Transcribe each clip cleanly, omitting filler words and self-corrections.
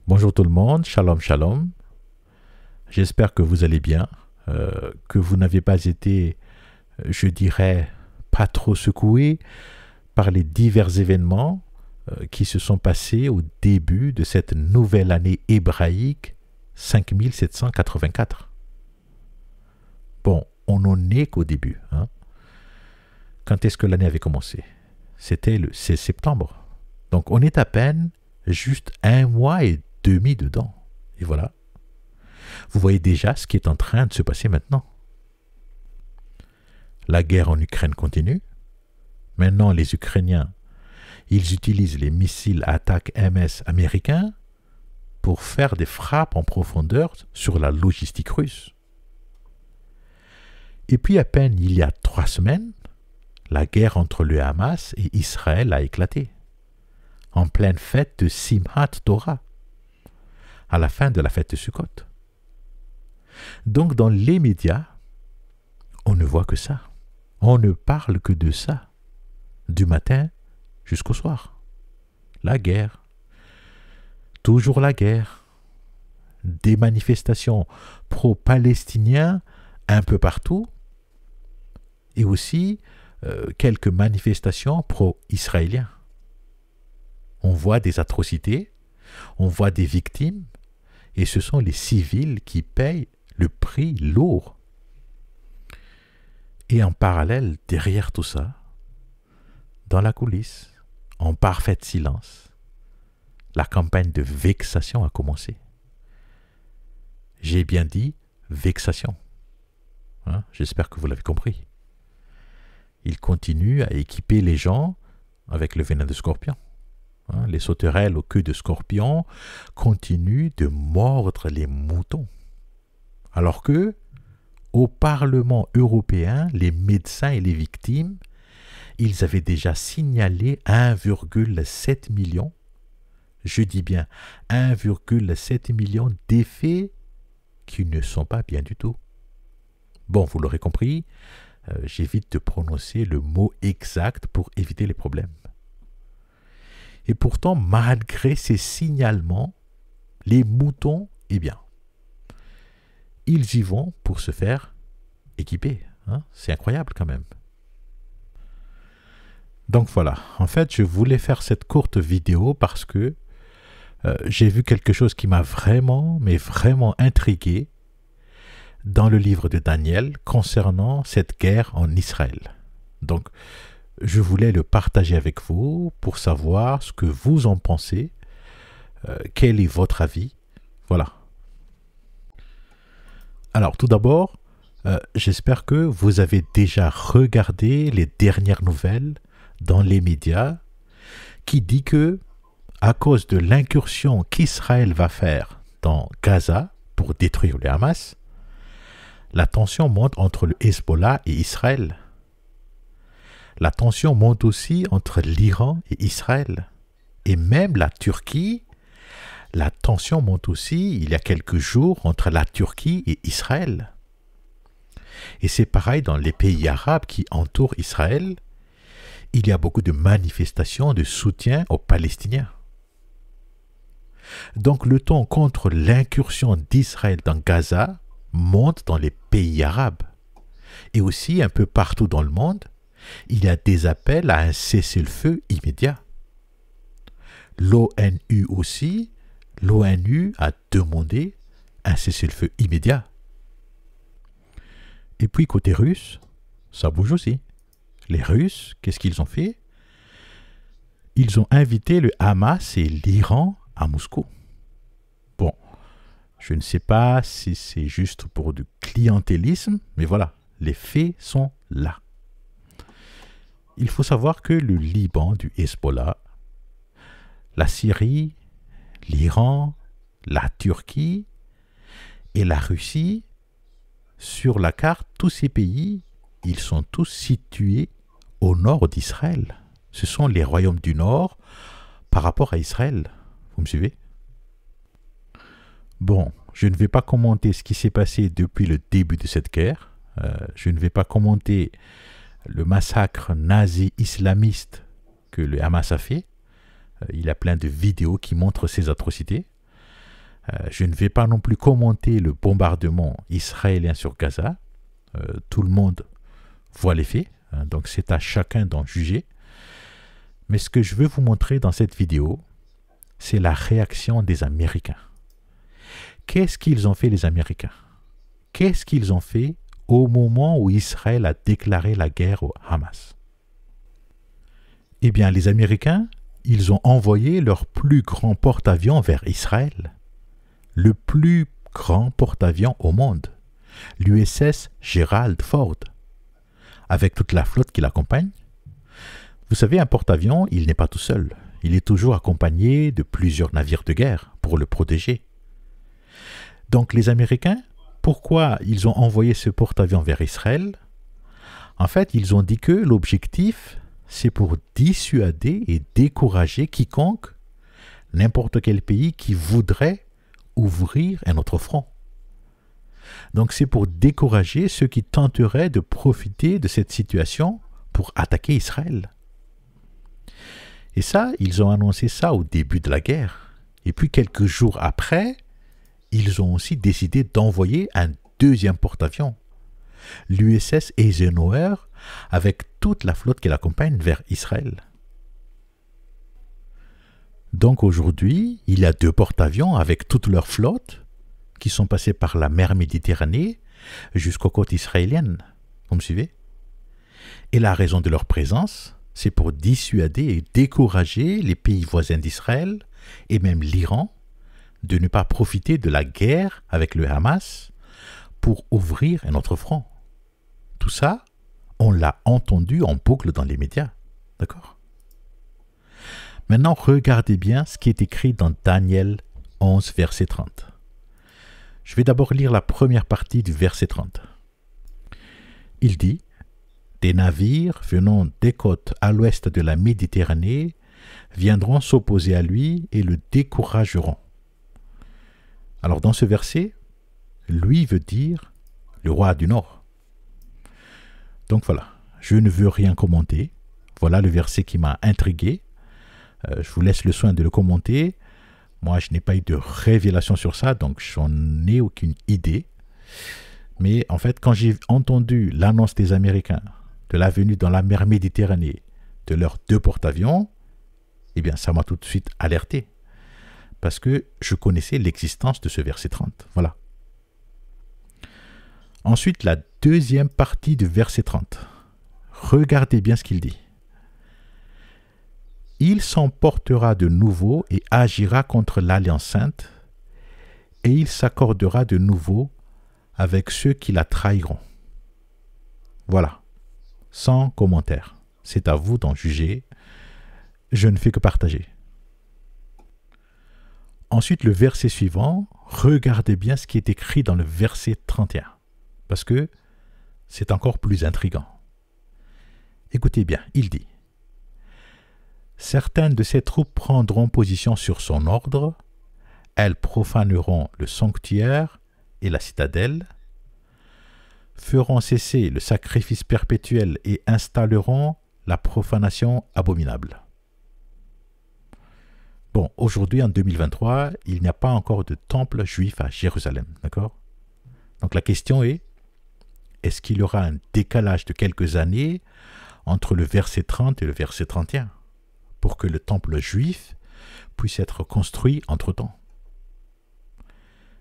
Bonjour tout le monde, shalom shalom. J'espère que vous allez bien, que vous n'avez pas été, je dirais, pas trop secoué par les divers événements qui se sont passés au début de cette nouvelle année hébraïque 5784. Bon, on n'en est qu'au début. Hein. Quand est-ce que l'année avait commencé? C'était le 16 septembre. Donc on est à peine juste un mois et demi dedans. Et voilà. Vous voyez déjà ce qui est en train de se passer maintenant. La guerre en Ukraine continue. Maintenant, les Ukrainiens, ils utilisent les missiles à attaque MS américains pour faire des frappes en profondeur sur la logistique russe. Et puis à peine il y a 3 semaines, la guerre entre le Hamas et Israël a éclaté, en pleine fête de Simhat Torah, à la fin de la fête de Sukkot. Donc dans les médias, on ne voit que ça. On ne parle que de ça, du matin jusqu'au soir. La guerre. Toujours la guerre. Des manifestations pro-palestiniens un peu partout, et aussi quelques manifestations pro-israéliens. On voit des atrocités, on voit des victimes, et ce sont les civils qui payent le prix lourd. Et en parallèle, derrière tout ça, dans la coulisse, en parfait silence, la campagne de vexation a commencé. J'ai bien dit vexation. Hein, j'espère que vous l'avez compris. Il continue à équiper les gens avec le venin de scorpion. Hein, les sauterelles aux queues de scorpion continuent de mordre les moutons. Alors que, au Parlement européen, les médecins et les victimes, ils avaient déjà signalé 1,7 million, je dis bien 1,7 million d'effets qui ne sont pas bien du tout. Bon, vous l'aurez compris, j'évite de prononcer le mot exact pour éviter les problèmes. Et pourtant, malgré ces signalements, les moutons, eh bien, ils y vont pour se faire équiper. Hein? C'est incroyable quand même. Donc voilà, en fait, je voulais faire cette courte vidéo parce que j'ai vu quelque chose qui m'a vraiment, mais vraiment intrigué dans le livre de Daniel concernant cette guerre en Israël. Donc, je voulais le partager avec vous pour savoir ce que vous en pensez, quel est votre avis. Voilà. Alors, tout d'abord, j'espère que vous avez déjà regardé les dernières nouvelles dans les médias qui dit que, à cause de l'incursion qu'Israël va faire dans Gaza pour détruire le Hamas, la tension monte entre le Hezbollah et Israël. La tension monte aussi entre l'Iran et Israël. Et même la Turquie, la tension monte aussi il y a quelques jours entre la Turquie et Israël. Et c'est pareil dans les pays arabes qui entourent Israël. Il y a beaucoup de manifestations de soutien aux Palestiniens. Donc le ton contre l'incursion d'Israël dans Gaza monte dans les pays arabes. Et aussi un peu partout dans le monde, il y a des appels à un cessez-le-feu immédiat. L'ONU aussi, l'ONU a demandé un cessez-le-feu immédiat. Et puis côté russe, ça bouge aussi. Les Russes, qu'est-ce qu'ils ont fait? Ils ont invité le Hamas et l'Iran à Moscou. Bon, je ne sais pas si c'est juste pour du clientélisme, mais voilà, les faits sont là. Il faut savoir que le Liban du Hezbollah, la Syrie, l'Iran, la Turquie et la Russie, sur la carte, tous ces pays, ils sont tous situés au nord d'Israël. Ce sont les royaumes du nord par rapport à Israël. Vous me suivez? Bon, je ne vais pas commenter ce qui s'est passé depuis le début de cette guerre. Je ne vais pas commenter le massacre nazi-islamiste que le Hamas a fait. Il y a plein de vidéos qui montrent ces atrocités. Je ne vais pas non plus commenter le bombardement israélien sur Gaza. Tout le monde voit les faits, hein, donc c'est à chacun d'en juger. Mais ce que je veux vous montrer dans cette vidéo, c'est la réaction des Américains. Qu'est-ce qu'ils ont fait les Américains? Qu'est-ce qu'ils ont fait au moment où Israël a déclaré la guerre au Hamas? Eh bien, les Américains, ils ont envoyé leur plus grand porte-avions vers Israël. Le plus grand porte-avions au monde, l'USS Gerald Ford, avec toute la flotte qui l'accompagne. Vous savez, un porte-avions, il n'est pas tout seul. Il est toujours accompagné de plusieurs navires de guerre pour le protéger. Donc les Américains, pourquoi ils ont envoyé ce porte-avions vers Israël? En fait, ils ont dit que l'objectif, c'est pour dissuader et décourager quiconque, n'importe quel pays qui voudrait ouvrir un autre front. Donc c'est pour décourager ceux qui tenteraient de profiter de cette situation pour attaquer Israël. Et ça, ils ont annoncé ça au début de la guerre. Et puis quelques jours après, ils ont aussi décidé d'envoyer un deuxième porte-avions, l'USS Eisenhower, avec toute la flotte qui l'accompagne vers Israël. Donc aujourd'hui, il y a deux porte-avions avec toute leur flotte qui sont passés par la mer Méditerranée jusqu'aux côtes israéliennes. Vous me suivez? Et la raison de leur présence, c'est pour dissuader et décourager les pays voisins d'Israël et même l'Iran de ne pas profiter de la guerre avec le Hamas pour ouvrir un autre front. Tout ça, on l'a entendu en boucle dans les médias. D'accord? Maintenant, regardez bien ce qui est écrit dans Daniel 11, verset 30. Je vais d'abord lire la première partie du verset 30. Il dit « Des navires venant des côtes à l'ouest de la Méditerranée viendront s'opposer à lui et le décourageront. » Alors dans ce verset, lui veut dire le roi du Nord. Donc voilà, je ne veux rien commenter. Voilà le verset qui m'a intrigué. Je vous laisse le soin de le commenter. Moi, je n'ai pas eu de révélation sur ça, donc j'en ai aucune idée. Mais en fait, quand j'ai entendu l'annonce des Américains de la venue dans la mer Méditerranée de leurs deux porte-avions, eh bien, ça m'a tout de suite alerté. Parce que je connaissais l'existence de ce verset 30. Voilà. Ensuite, la deuxième partie du verset 30. Regardez bien ce qu'il dit. Il s'emportera de nouveau et agira contre l'Alliance sainte, et il s'accordera de nouveau avec ceux qui la trahiront. Voilà, sans commentaire. C'est à vous d'en juger. Je ne fais que partager. Ensuite, le verset suivant, regardez bien ce qui est écrit dans le verset 31, parce que c'est encore plus intriguant. Écoutez bien, il dit « Certaines de ces troupes prendront position sur son ordre, elles profaneront le sanctuaire et la citadelle, feront cesser le sacrifice perpétuel et installeront la profanation abominable. » Bon, aujourd'hui, en 2023, il n'y a pas encore de temple juif à Jérusalem, d'accord? Donc la question est-ce qu'il y aura un décalage de quelques années entre le verset 30 et le verset 31 pour que le temple juif puisse être construit entre-temps?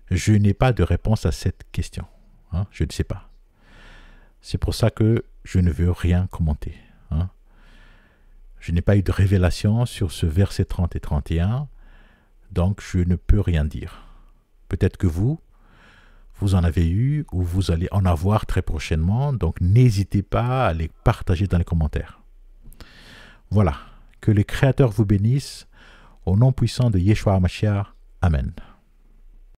Je n'ai pas de réponse à cette question. Hein, je ne sais pas. C'est pour ça que je ne veux rien commenter. Hein. Je n'ai pas eu de révélation sur ce verset 30 et 31, donc je ne peux rien dire. Peut-être que vous en avez eu ou vous allez en avoir très prochainement, donc n'hésitez pas à les partager dans les commentaires. Voilà, que le Créateur vous bénisse, au nom puissant de Yeshua HaMashiach. Amen.